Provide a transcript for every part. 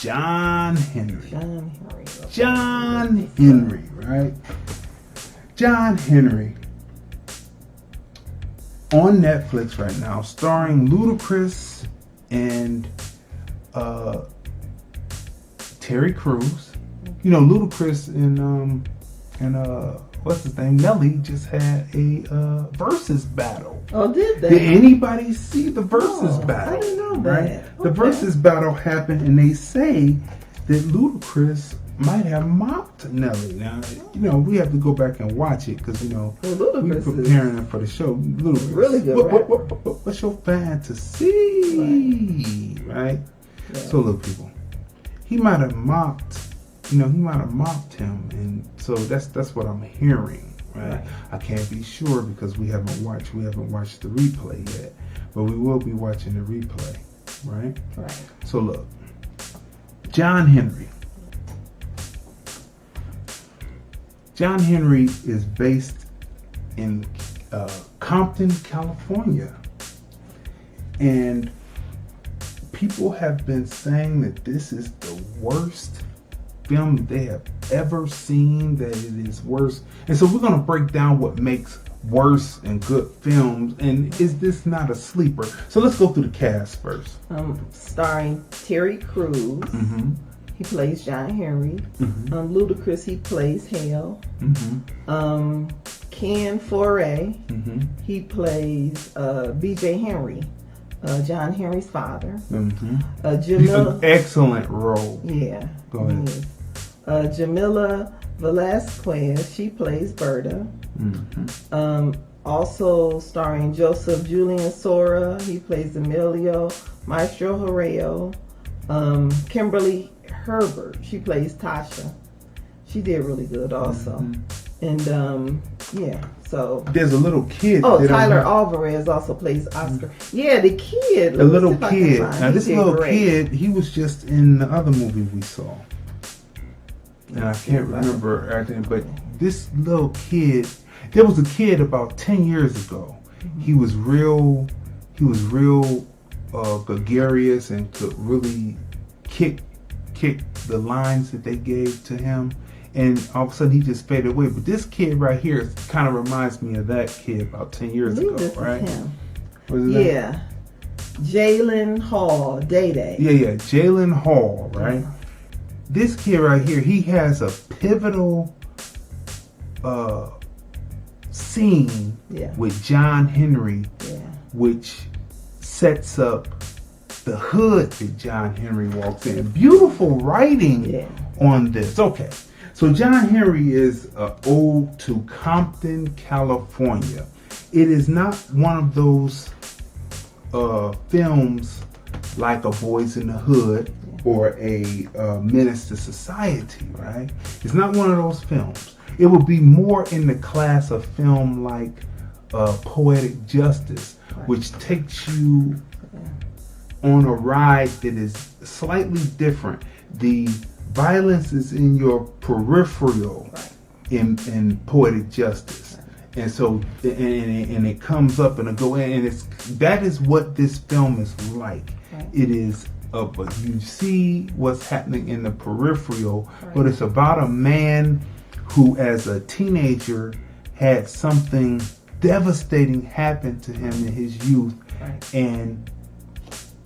John Henry. John Henry, right? John Henry on Netflix right now, starring Ludacris and Terry Crews. You know, Ludacris and what's his name? Nelly just had a versus battle. Oh, did they? Did anybody see the versus battle? I didn't know right? that. Okay. The versus battle happened, and they say that Ludacris might have mocked Nelly. Now, you know, we have to go back and watch it because, you know, we're preparing them for the show. Ludacris, really good. What's your fantasy? Right? Yeah. So, look, people, he might have mocked. You know, he might have mocked him, and so that's what I'm hearing, right? I can't be sure because we haven't watched the replay yet, but we will be watching the replay, right? Right. So look, John Henry. John Henry is based in Compton, California, and people have been saying that this is the worst film that they have ever seen, that it is worse. And so we're going to break down what makes worse and good films, and is this not a sleeper? So let's go through the cast first. Starring Terry Crews. Mm-hmm. He plays John Henry. Mm-hmm. Ludacris, he plays Hale. Mm-hmm. Ken Foray, mm-hmm. he plays B.J. Henry, John Henry's father. Mm-hmm. Jamila, an excellent role. Yeah. Go ahead. Jamila Velasquez, she plays Berta. Mm-hmm. Also starring Joseph Julian Sora, he plays Emilio. Maestro Harrell. Kimberly Herbert, she plays Tasha. She did really good also. Mm-hmm. And yeah, so there's a little kid. Tyler Alvarez also plays Oscar. Mm-hmm. Yeah, the kid. The little kid. Now this little kid, he was just in the other movie we saw. And I can't remember everything, but this little kid, there was a kid about 10 years ago. Mm-hmm. He was real gregarious and could really kick the lines that they gave to him. And all of a sudden he just faded away. But this kid right here kind of reminds me of that kid about 10 years ago, right? Yeah. Jalen Hall, Day. Yeah, Jalen Hall, right? Yeah. This kid right here, he has a pivotal scene with John Henry, which sets up the hood that John Henry walks in. Beautiful writing on this. Okay, so John Henry is an ode to Compton, California. It is not one of those films like A Boys in the Hood or a Menace to Society, right? It's not one of those films. It would be more in the class of film like Poetic Justice, which takes you on a ride that is slightly different. The violence is in your peripheral in Poetic Justice. And so, and it comes up and it go in, and that is what this film is like. It is but you see what's happening in the peripheral, but it's about a man who, as a teenager, had something devastating happen to him in his youth, and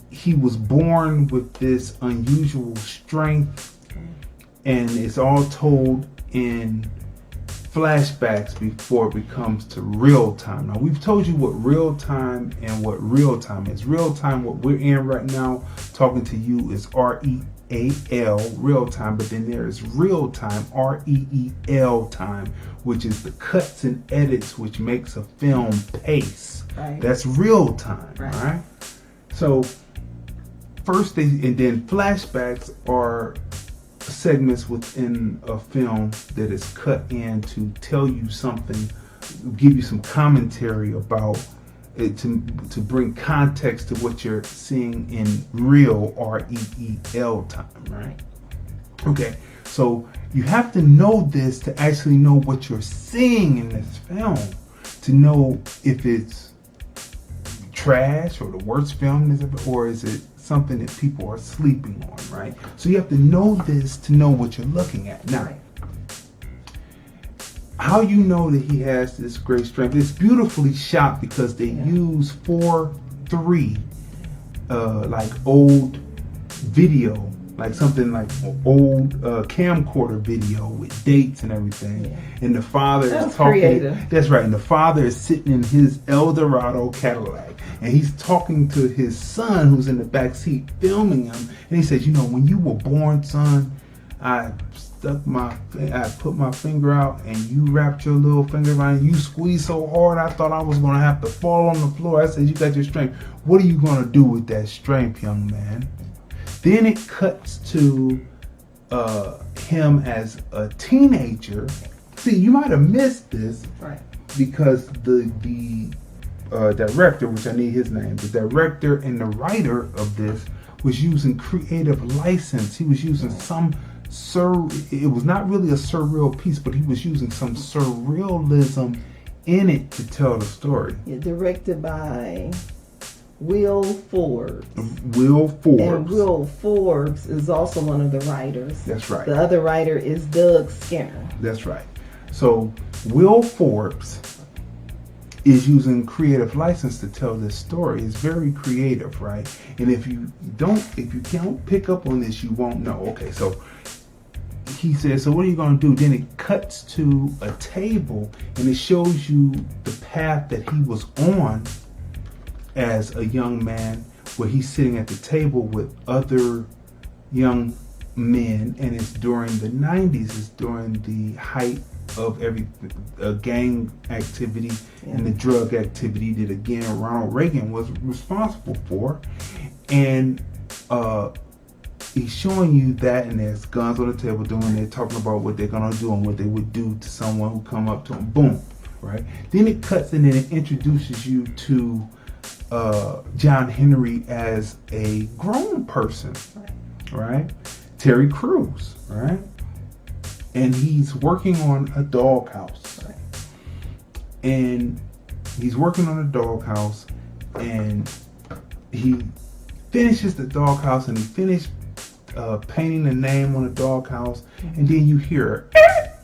he was born with this unusual strength, and it's all told in flashbacks before it becomes to real time. Now, we've told you what real time and what real time is. Real time, what we're in right now, talking to you, is REAL, real time, but then there is real time, REEL time, which is the cuts and edits which makes a film pace. That's real time, right? So first and then flashbacks are segments within a film that is cut in to tell you something, give you some commentary about it, to bring context to what you're seeing in real REEL time, right? Okay, so you have to know this to actually know what you're seeing in this film, to know if it's trash or the worst film, or is it something that people are sleeping on, right? So you have to know this to know what you're looking at. Now, how you know that he has this great strength? It's beautifully shot because they use 4:3, like old video, like something like old camcorder video with dates and everything. Yeah. And the father is talking. Creative. That's right. And the father is sitting in his Eldorado Cadillac, and he's talking to his son who's in the back seat filming him. And he says, "You know, when you were born, son, I put my finger out and you wrapped your little finger around it. You squeezed so hard I thought I was going to have to fall on the floor. I said, you got your strength. What are you going to do with that strength, young man?" Then it cuts to him as a teenager. See, you might have missed this because the director, which I need his name, the director and the writer of this was using creative license. He was using it was not really a surreal piece, but he was using some surrealism in it to tell the story. Yeah, directed by Will Forbes. Will Forbes. And Will Forbes is also one of the writers. That's right. The other writer is Doug Skinner. That's right. So Will Forbes is using creative license to tell this story. It's very creative, right? And if you can't pick up on this, you won't know. Okay, so he says, so what are you going to do? Then it cuts to a table and it shows you the path that he was on as a young man, where he's sitting at the table with other young men, and it's during the 90s. It's during the height of gang activity and the drug activity that, again, Ronald Reagan was responsible for. And he's showing you that, and there's guns on the table they're talking about what they're going to do and what they would do to someone who come up to them. Boom, right? Then it cuts and then it introduces you to John Henry as a grown person, right? Terry Crews, right? And he's working on a doghouse. Right. And he's working on a doghouse, and he finishes the doghouse, and he finished painting the name on the doghouse, and then you hear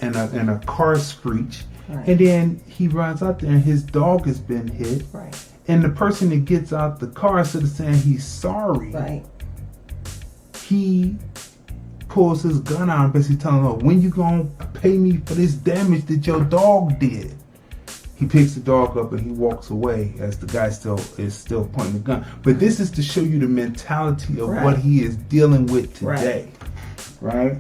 and a car screech, and then he runs out there, and his dog has been hit. Right. And the person that gets out the car, instead of saying he's sorry, he pulls his gun out and basically telling him, when you gonna pay me for this damage that your dog did? He picks the dog up and he walks away as the guy is still pointing the gun. But this is to show you the mentality of what he is dealing with today. Right?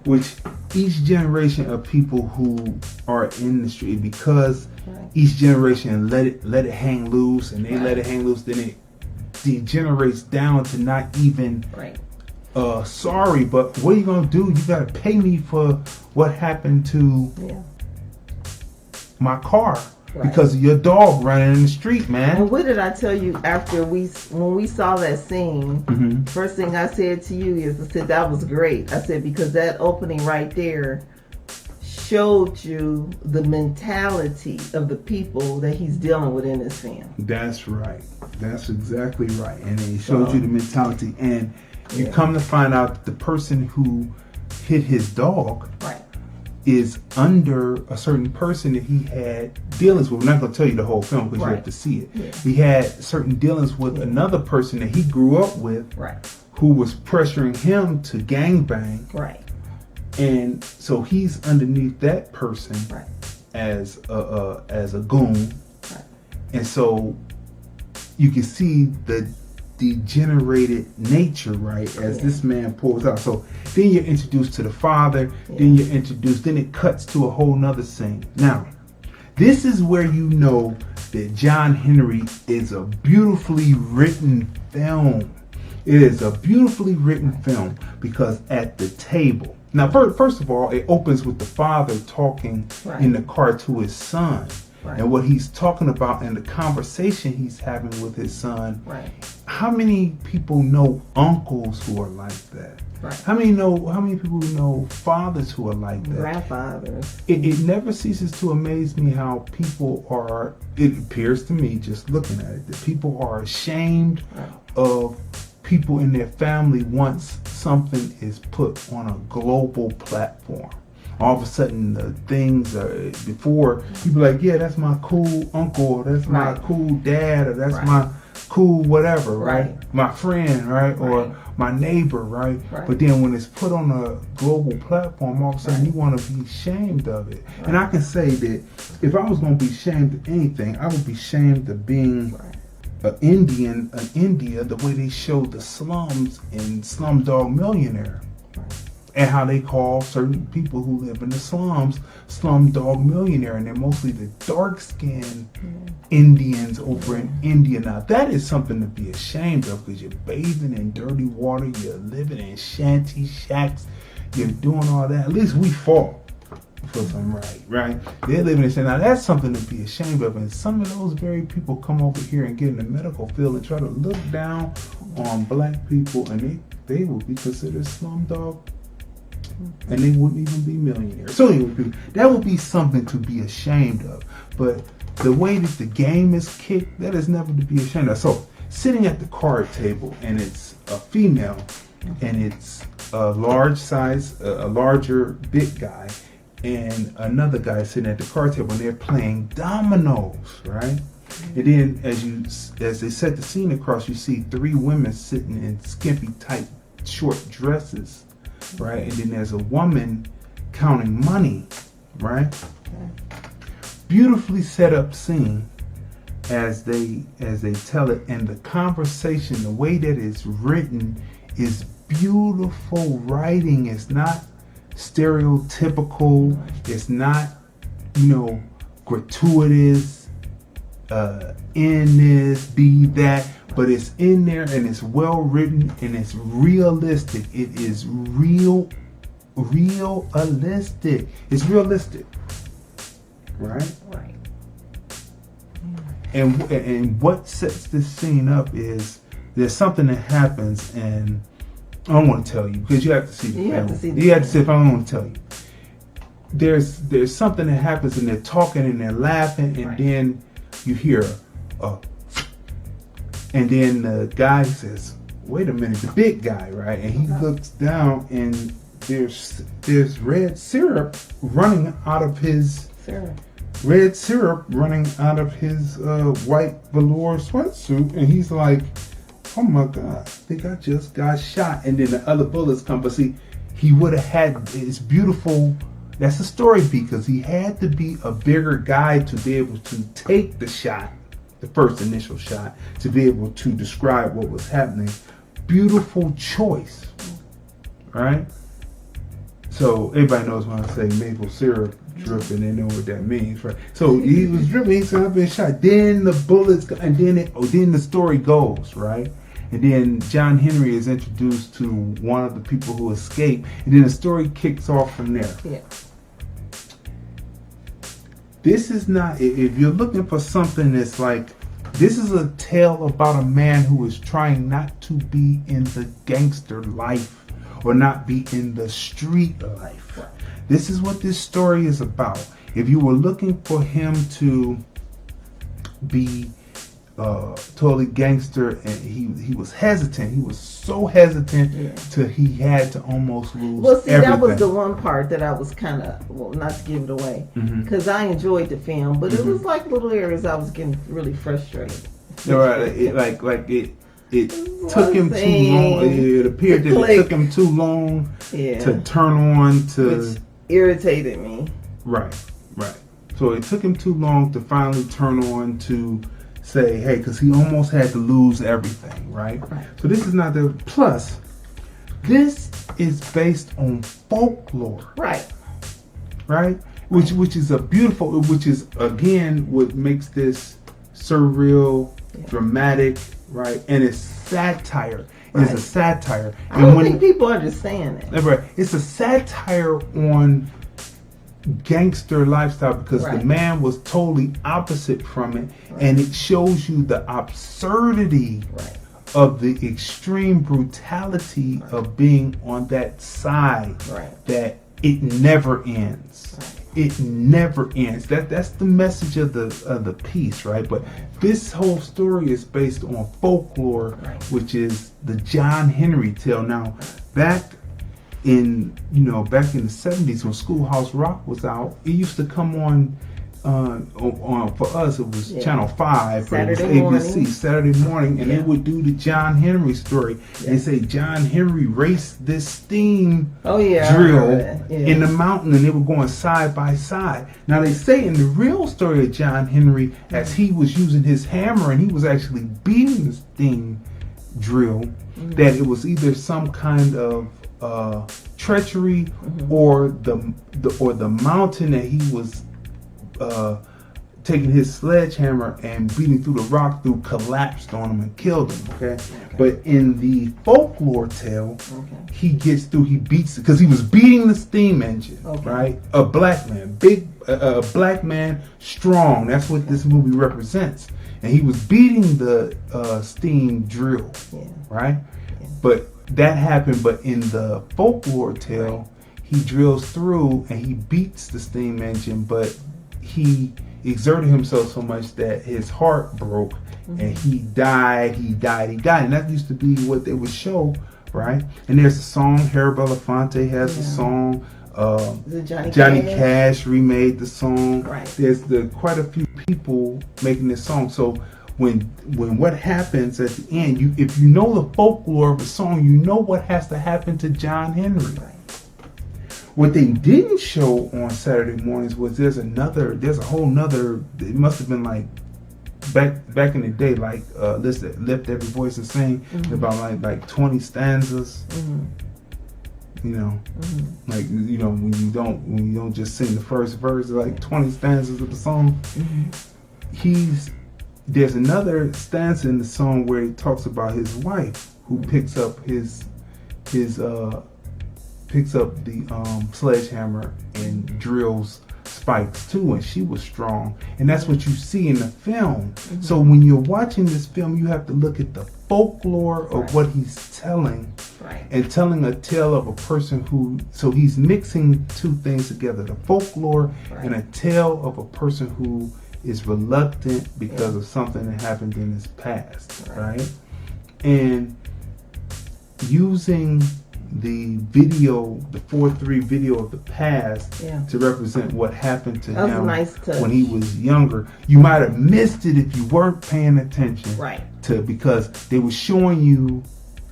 Which each generation of people who are in the street, because each generation let it hang loose, and they let it hang loose, then it degenerates down to not even sorry, but what are you gonna do? You gotta pay me for what happened to my car because of your dog running in the street, man. And what did I tell you after when we saw that scene? First thing I said to you is, I said, that was great. I said, because that opening right there showed you the mentality of the people that he's dealing with in this film. That's right. That's exactly right. And it showed you the mentality. And you come to find out that the person who hit his dog is under a certain person that he had dealings with. I'm not going to tell you the whole film because you have to see it. He had certain dealings with another person that he grew up with who was pressuring him to gangbang. And so he's underneath that person as a goon. And so you can see the degenerated nature, as this man pulls out. So then you're introduced to the father, then it cuts to a whole nother scene. Now, this is where you know that John Henry is a beautifully written film. It is a beautifully written film because at the table. Now, first of all, it opens with the father talking in the car to his son. And what he's talking about in the conversation he's having with his son. How many people know uncles who are like that? How many people know fathers who are like that? Grandfathers. It never ceases to amaze me how people are, it appears to me just looking at it, that people are ashamed of people in their family once something is put on a global platform. All of a sudden, the things are, before, people like, yeah, that's my cool uncle, or that's my cool dad, or that's my cool whatever, right? My friend, right? Or my neighbor, right? But then when it's put on a global platform, all of a sudden you want to be ashamed of it. And I can say that if I was going to be ashamed of anything, I would be ashamed of being an Indian in India, the way they showed the slums in Slumdog Millionaire. And how they call certain people who live in the slums Slumdog Millionaire, and they're mostly the dark-skinned Indians over in India. Now that is something to be ashamed of, because you're bathing in dirty water, you're living in shanty shacks, you're doing all that. At least we fought for some right? They're living in shanty. Now that's something to be ashamed of, and some of those very people come over here and get in the medical field and try to look down on black people, and they will be considered slumdog. And they wouldn't even be millionaires. So anyway, that would be something to be ashamed of. But the way that the game is kicked, that is never to be ashamed of. So sitting at the card table, and it's a female, and it's a larger big guy, and another guy sitting at the card table, and they're playing dominoes, right? And then as they set the scene across, you see three women sitting in skimpy, tight, short dresses. Right, and then there's a woman counting money, right? Beautifully set up scene as they tell it, and the conversation, the way that it's written, is beautiful writing. It's not stereotypical. It's not, gratuitous. In this, be that. But it's in there, and it's well written, and it's realistic. It is realistic. It's realistic, right? Right. And what sets this scene up is there's something that happens, and I don't want to tell you because you have to see the film. You have to see if I don't want to tell you. There's something that happens, and they're talking and they're laughing, and then you hear and then the guy says, wait a minute, the big guy, right? And he looks down, and there's red syrup running out of his white velour sweatsuit, and he's like, oh my God, I think I just got shot. And then the other bullets come, but see, he would have had, it's beautiful. That's a story beat, because he had to be a bigger guy to be able to take the shot, the first initial shot, to be able to describe what was happening. Beautiful choice, right? So everybody knows when I say maple syrup dripping, they know what that means, right? So he was dripping, he said, I've been shot. Then the bullets, and then the story goes, right? And then John Henry is introduced to one of the people who escaped, and then the story kicks off from there. Yeah. This is not, if you're looking for something that's like, this is a tale about a man who is trying not to be in the gangster life or not be in the street life. This is what this story is about. If you were looking for him to be totally gangster, and he was hesitant. He was so hesitant till he had to almost lose everything. That was the one part that I was kind of, not to give it away, because I enjoyed the film, but it was like little areas I was getting really frustrated. It took him too long. It appeared that it took him too long to turn on to. Which irritated me. Right. So it took him too long to finally turn on to say, hey, because he almost had to lose everything, right? So this is not the plus. This is based on folklore, right? Which is a beautiful, which is again what makes this surreal, dramatic, right? And it's satire. It's a satire. I don't think people understand that. Right. It's a satire on gangster lifestyle, because the man was totally opposite from it, and it shows you the absurdity of the extreme brutality of being on that side, that it never ends. it never ends. That's the message of the piece, right? But this whole story is based on folklore, which is the John Henry tale. Now, back in the 70s when Schoolhouse Rock was out, it used to come on for us it was Channel 5, but it was ABC Saturday morning, and they would do the John Henry story. They say John Henry raced this steam drill in the mountain, and they were going side by side. Now they say in the real story of John Henry, as he was using his hammer and he was actually beating the steam drill, that it was either some kind of treachery or the mountain that he was taking his sledgehammer and beating through the rock through collapsed on him and killed him. Okay. But in the folklore tale, he gets through. He beats because he was beating the steam engine. Right, a black man, a black man, strong. That's what this movie represents. And he was beating the steam drill. Right, but that happened. But in the folklore tale, he drills through and he beats the steam engine, but he exerted himself so much that his heart broke and he died. And that used to be what they would show, right? And there's a song, Harry Belafonte has a song. Johnny Cash remade the song. There's quite a few people making this song. So when what happens at the end, if you know the folklore of the song, you know what has to happen to John Henry. What they didn't show on Saturday mornings was there's a whole nother, it must have been like back in the day, like Lift Every Voice and Sing, about like 20 stanzas. Like when you don't just sing the first verse, like 20 stanzas of the song. There's another stanza in the song where he talks about his wife who picks up the sledgehammer and drills spikes too, and she was strong, and that's what you see in the film. So when you're watching this film, you have to look at the folklore of what he's telling, and telling a tale of a person so he's mixing two things together, the folklore and a tale of a person who is reluctant because of something that happened in his past, right? And using the video, the 4:3 video of the past to represent what happened to him when he was younger. You might have missed it if you weren't paying attention, because they were showing you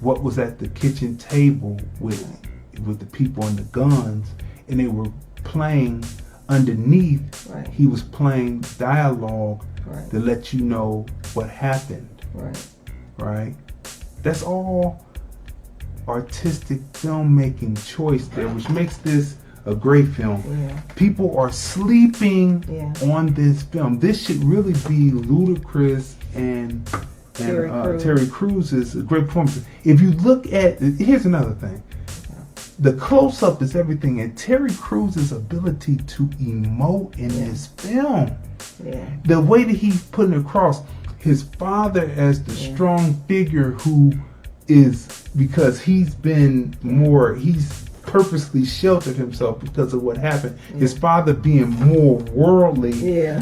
what was at the kitchen table with the people and the guns, and they were playing underneath. He was playing dialogue to let you know what happened. Right. That's all artistic filmmaking choice there, which makes this a great film. People are sleeping on this film. This should really be Ludacris and Terry Crews's great performance. If you look at, here's another thing. The close-up is everything, and Terry Crews's ability to emote in this film. The way that he's putting across his father as the strong figure who is, because he's purposely sheltered himself because of what happened. His father being more worldly,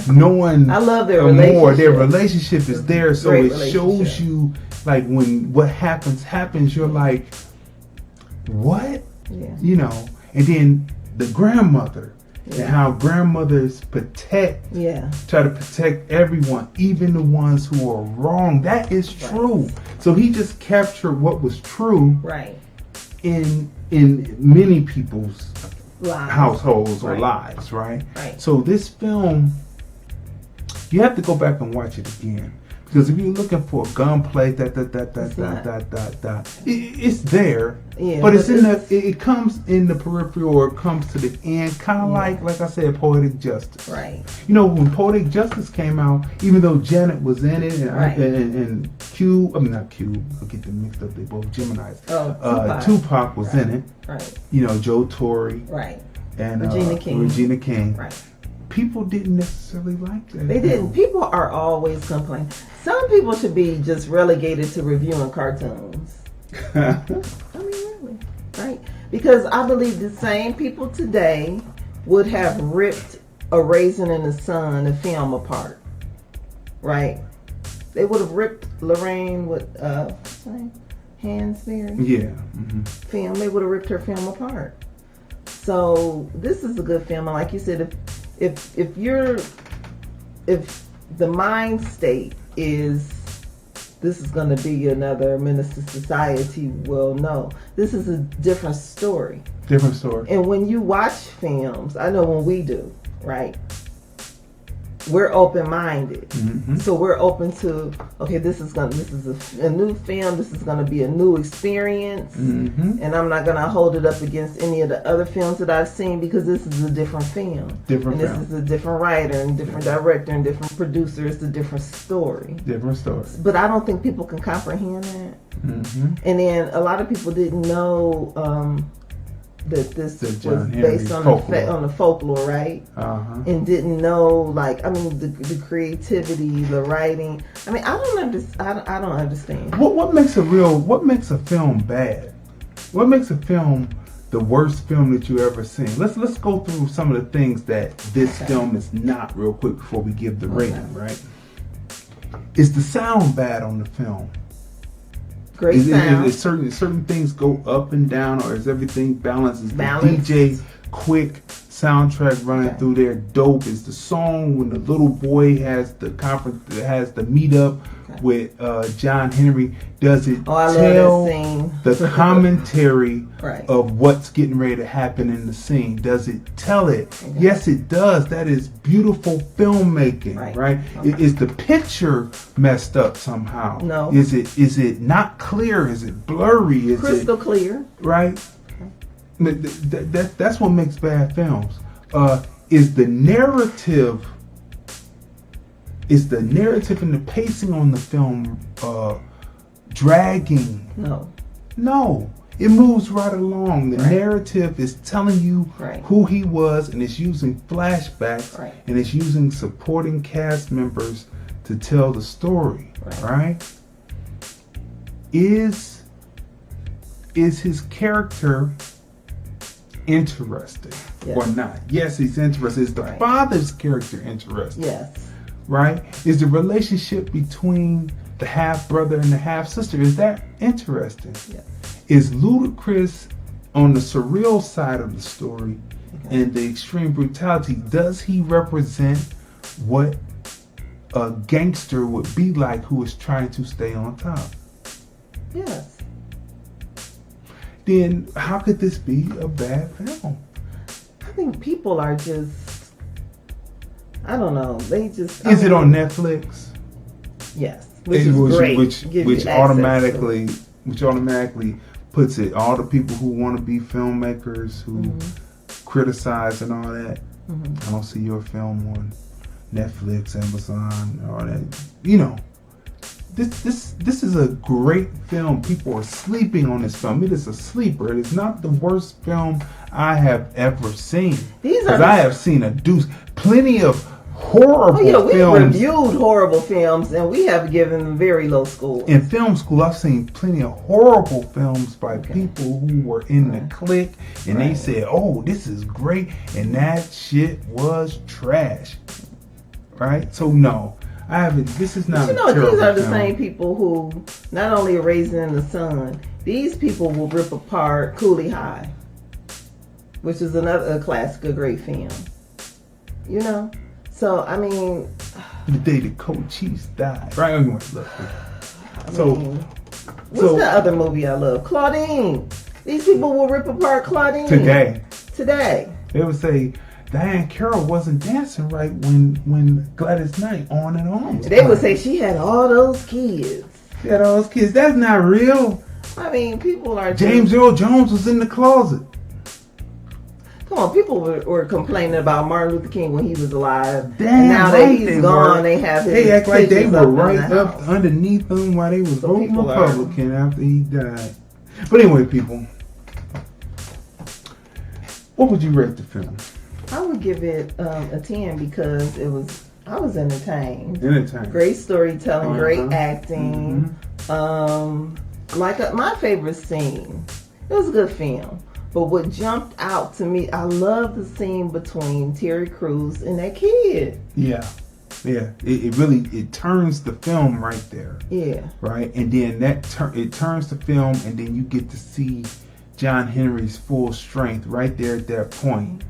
knowing I love their relationship. More. Their relationship is there, so it shows you like when what happens, you're like, what? And then the grandmother. And how grandmothers try to protect everyone, even the ones who are wrong. That is true. So he just captured what was true in many people's households or lives, right? So this film, you have to go back and watch it again. Because if you're looking for gunplay, it's there, but it's in the. It comes in the periphery, or it comes to the end, kind of like I said, Poetic Justice. When Poetic Justice came out, even though Janet was in it, and not Cube, I get them mixed up. They both Geminis. Tupac was in it. Joe Torre. And Regina King. People didn't necessarily like that. They didn't. People are always complaining. Some people should be just relegated to reviewing cartoons. I mean, really, right? Because I believe the same people today would have ripped A Raisin in the Sun, the film, apart, right? They would have ripped Lorraine with what's her name? Hansberry. Yeah. Film. They would have ripped her film apart. So this is a good film, and like you said, if the mind state is this is going to be another Menace to Society, well, no, this is a different story. Different story. And when you watch films, I know when we do, right? We're open-minded, so we're open to, okay, this is a new film. This is gonna be a new experience, and I'm not gonna hold it up against any of the other films that I've seen because this is a different film. This is a different writer and different director and different producer. It's a different story. Different story. But I don't think people can comprehend that. And then a lot of people didn't know that this was based on the folklore, right? And didn't know, like, I mean, the creativity, the writing. I mean, I don't understand. What makes a film bad? What makes a film the worst film that you ever seen? Let's go through some of the things that this film is not real quick before we give the rating, right? Is the sound bad on the film? Great sound. Is certain things go up and down, or is everything balanced? Is the DJ quick soundtrack running through there dope? Is the song when the little boy has the meetup with John Henry? Does it tell the commentary of what's getting ready to happen in the scene? Does it tell it? Yes, it does. That is beautiful filmmaking, right? Is the picture messed up somehow? No. Is it not clear? Is it blurry? Is crystal clear? Right. That's what makes bad films. Is the narrative and the pacing on the film dragging? No. It moves right along. The narrative is telling you who he was, and it's using flashbacks, and it's using supporting cast members to tell the story, right? Is his character interesting or not? Yes, he's interesting. Is the father's character interesting? Yes. Right? Is the relationship between the half brother and the half sister, is that interesting? Yes. Is Ludacris on the surreal side of the story and the extreme brutality? Does he represent what a gangster would be like who is trying to stay on top? Yes. Then how could this be a bad film? I think people are just, I don't know. They just. Is it on Netflix? Yes, which is great. Which automatically puts it. All the people who want to be filmmakers who criticize and all that. I don't see your film on Netflix, Amazon, all that. You know, this is a great film. People are sleeping on this film. It is a sleeper. It is not the worst film I have ever seen. Because I have seen plenty of horrible films. We reviewed horrible films, and we have given them very low scores. In film school, I've seen plenty of horrible films by people who were in the clique, and they said, "Oh, this is great," and that shit was trash. Right? So no, I haven't. This is not. But these are the same people who not only are Raisin in the Sun. These people will rip apart Cooley High, which is another classic, a great film. You know. So, I mean... The day the Cochise died. Right? Anyway, look. What's the other movie I love? Claudine. These people will rip apart Claudine. Today. They would say, Diane Carroll wasn't dancing right when Gladys Knight on and on. They would say she had all those kids. That's not real. I mean, people are... James Earl Jones was in the closet. Come on, people were complaining about Martin Luther King when he was alive. Damn, and now that he's gone, they have his They act like they were right up underneath him while they was voting Republican after he died. But anyway, people, what would you rate the film? I would give it a 10 because I was entertained. Great storytelling, great acting. My favorite scene. It was a good film. But what jumped out to me, I love the scene between Terry Crews and that kid. Yeah. It really turns the film right there. Yeah. Right, and then it turns the film, and then you get to see John Henry's full strength right there at that point.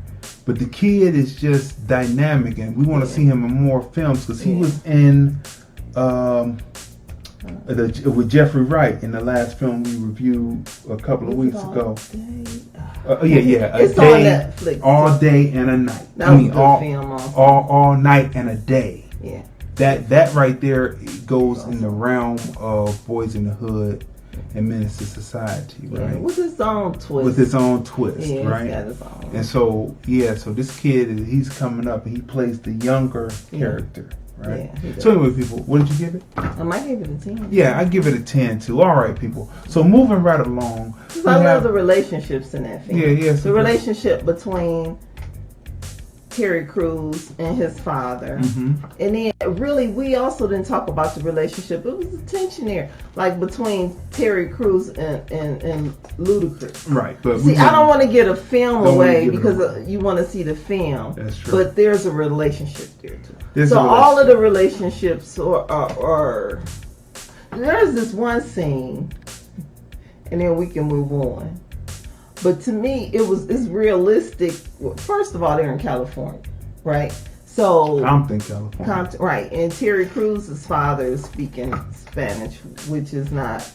But the kid is just dynamic, and we want to see him in more films because he was in with Jeffrey Wright in the last film we reviewed a couple of weeks ago. It's on Netflix. All Day and a Night. That was a good film also. All Night and a Day. Yeah. That right there goes in the realm of Boys in the Hood and Menace to Society, right? With its own twist. With its own twist, yeah, right? He's got his own. And so this kid, he's coming up and he plays the younger character, right? Yeah, so anyway, people, what did you give it? I might give it a 10. Yeah, I give it a 10 too. All right, people. So moving right along. I love the relationships in that film. Yeah. The relationship between Terry Crews and his father. Mm-hmm. And then really we also didn't talk about the relationship. It was a tension there. Like between Terry Crews and Ludacris. Right. But see, I don't want to get a film away because you want to see the film. That's true. But there's a relationship there too. So all of the relationships are there's this one scene and then we can move on. But to me, it's realistic. First of all, they're in California, right? So Compton, California. Right. And Terry Crews' father is speaking Spanish, which is not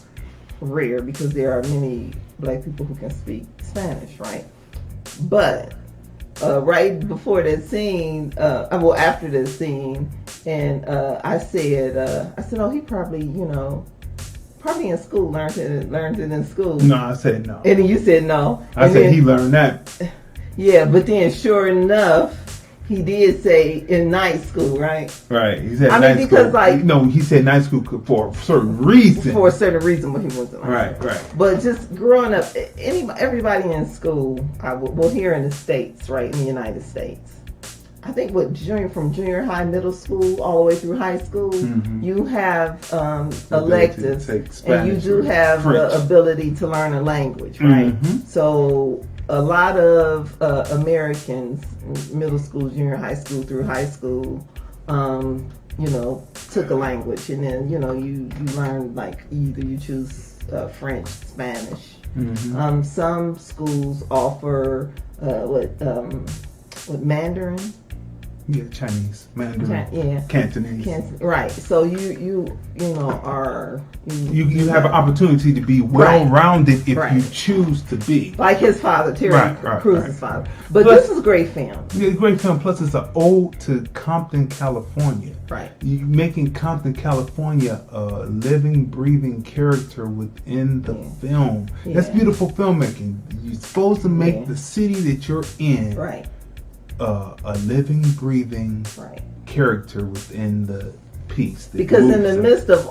rare because there are many black people who can speak Spanish, right? But right before that scene, after that scene, and I said, oh, he probably, probably in school learned it in school. No, I said no. And then you said no. I said he learned that. Yeah, but then sure enough, he did say in night school, right? Right. He said he said night school for a certain reason. For a certain reason, but he wasn't. Right. But just growing up, everybody in school, well, here in the States, right, in the United States, I think from junior high, middle school, all the way through high school, you have electives, and you do have French. The ability to learn a language, right? So a lot of Americans, middle school, junior high school through high school, took a language, and then you learn like either you choose French, Spanish. Some schools offer Mandarin. Yeah, Chinese, Mandarin, Cantonese. Right. So you are you have an opportunity to be well-rounded if you choose to be. Like his father, Terry Crews' father. But this is a great film. Yeah, great film. Plus, it's an ode to Compton, California. Right. You making Compton, California a living, breathing character within the film. Yeah. That's beautiful filmmaking. You're supposed to make the city that you're in. Right. A living, breathing character within the piece. Because in the midst of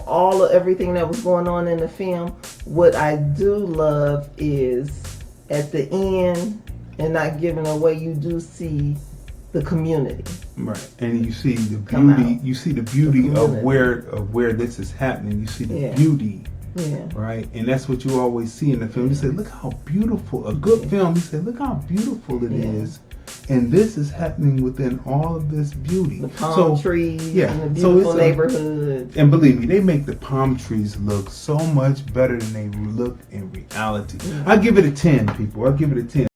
everything that was going on in the film, what I do love is at the end, and not giving away, you do see the community. Right, and you see the beauty. You see the beauty of where this is happening. You see the beauty. Yeah. Right, and that's what you always see in the film. You say, "Look how beautiful!" A good film. You say, "Look how beautiful it is." And this is happening within all of this beauty. The palm trees and the beautiful neighborhood. And believe me, they make the palm trees look so much better than they look in reality. I give it a 10, people. I give it a 10.